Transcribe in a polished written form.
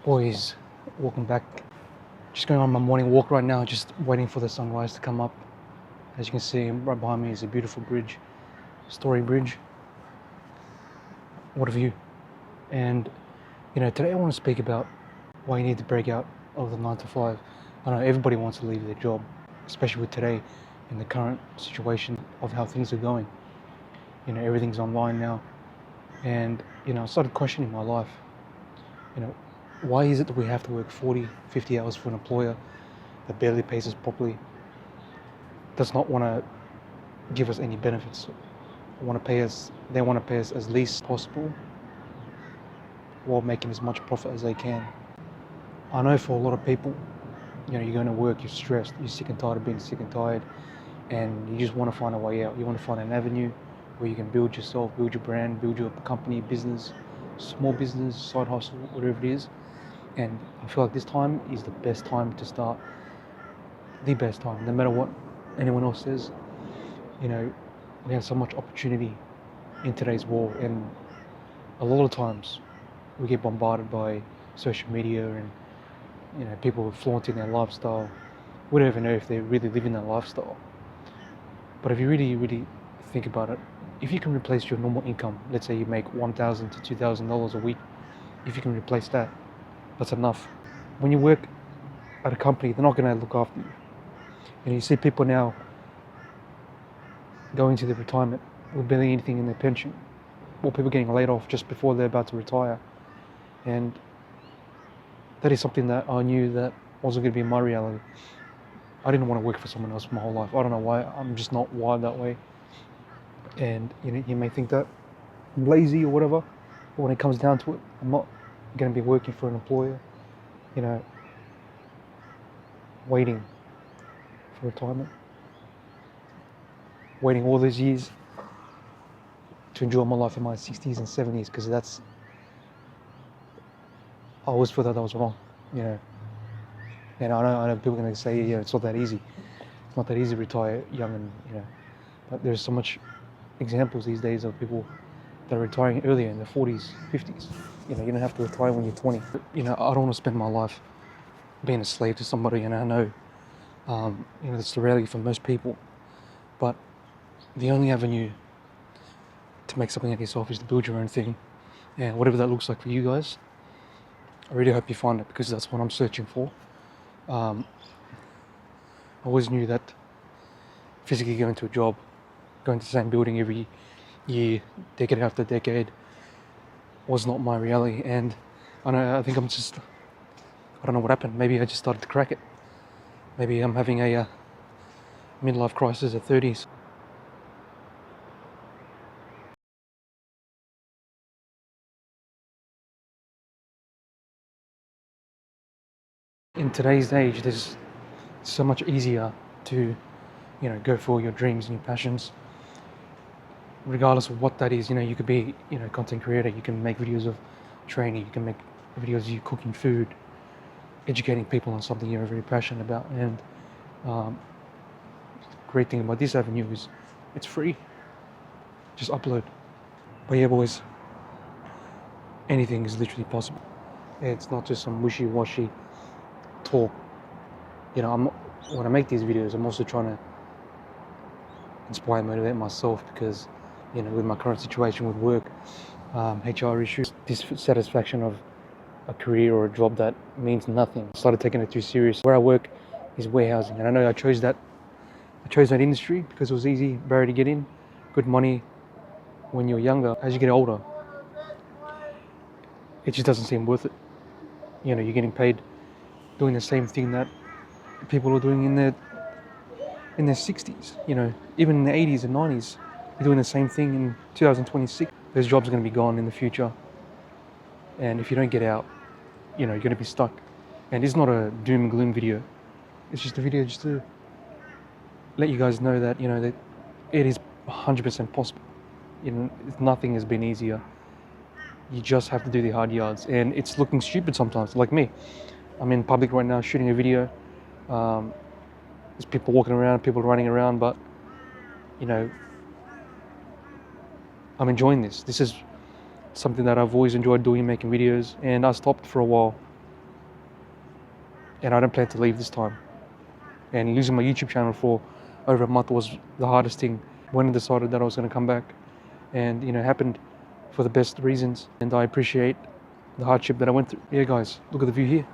Boys, welcome back. Just going on my morning walk right now, just waiting for the sunrise to come up. As you can see, right behind me is a beautiful bridge, Story Bridge. What a view. And, today I want to speak about why you need to break out of the 9 to 5. I know everybody wants to leave their job, especially with today in the current situation of how things are going. Everything's online now. And, I started questioning my life. Why is it that we have to work 40, 50 hours for an employer that barely pays us properly, does not want to give us any benefits? They want to pay us as least possible while making as much profit as they can. I know for a lot of people, you're going to work, you're stressed, you're sick and tired of being sick and tired, and you just want to find a way out. You want to find an avenue where you can build yourself, build your brand, build your company, business, small business, side hustle, whatever it is. And I feel like this time is the best time to start. The best time, no matter what anyone else says. We have so much opportunity in today's world, and a lot of times we get bombarded by social media and people flaunting their lifestyle. We don't even know if they're really living that lifestyle. But if you really, really think about it, if you can replace your normal income, let's say you make $1,000 to $2,000 a week, if you can replace that, that's enough. When you work at a company, they're not going to look after you. And you see people now going to their retirement with barely anything in their pension, or people getting laid off just before they're about to retire. And that is something that I knew that wasn't going to be my reality. I didn't want to work for someone else my whole life. I don't know why. I'm just not wired that way. And you may think that I'm lazy or whatever, but when it comes down to it, I'm not going to be working for an employer, waiting for retirement, waiting all those years to enjoy my life in my 60s and 70s, because I always thought that was wrong, And I know people are going to say, it's not that easy. It's not that easy to retire young and, but there's so much examples these days of people that are retiring earlier in their 40s, 50s. You don't have to retire when you're 20. I don't want to spend my life being a slave to somebody, and I know, that's the reality for most people. But the only avenue to make something of yourself is to build your own thing. And whatever that looks like for you guys, I really hope you find it, because that's what I'm searching for. I always knew that physically going to a job, going to the same building every year, decade after decade, was not my reality. And I think I don't know what happened. Maybe I just started to crack it. Maybe I'm having a midlife crisis at 30s. In today's age, there's so much easier to, go for your dreams and your passions, regardless of what that is. You could be, content creator. You can make videos of training. You can make videos of you cooking food, educating people on something you're very passionate about. And great thing about this avenue is it's free. Just upload. But yeah, boys, anything is literally possible. It's not just some wishy-washy talk. When I make these videos, I'm also trying to inspire and motivate myself, because with my current situation with work, HR issues, dissatisfaction of a career or a job that means nothing, I started taking it too serious. Where I work is warehousing, and I know I chose that industry because it was easy, barrier to get in, good money when you're younger. As you get older, it just doesn't seem worth it. You're getting paid doing the same thing that people are doing in their 60s, even in the 80s and 90s. You're doing the same thing in 2026. Those jobs are going to be gone in the future. And if you don't get out, you're going to be stuck. And it's not a doom and gloom video. It's just a video just to let you guys know that, that it is 100% possible. Nothing has been easier. You just have to do the hard yards. And it's looking stupid sometimes, like me. I'm in public right now shooting a video. There's people walking around, people running around, but I'm enjoying this. This is something that I've always enjoyed doing, making videos, and I stopped for a while and I don't plan to leave this time. And losing my YouTube channel for over a month was the hardest thing. When I decided that I was going to come back, and it happened for the best reasons, and I appreciate the hardship that I went through. Yeah guys, look at the view here.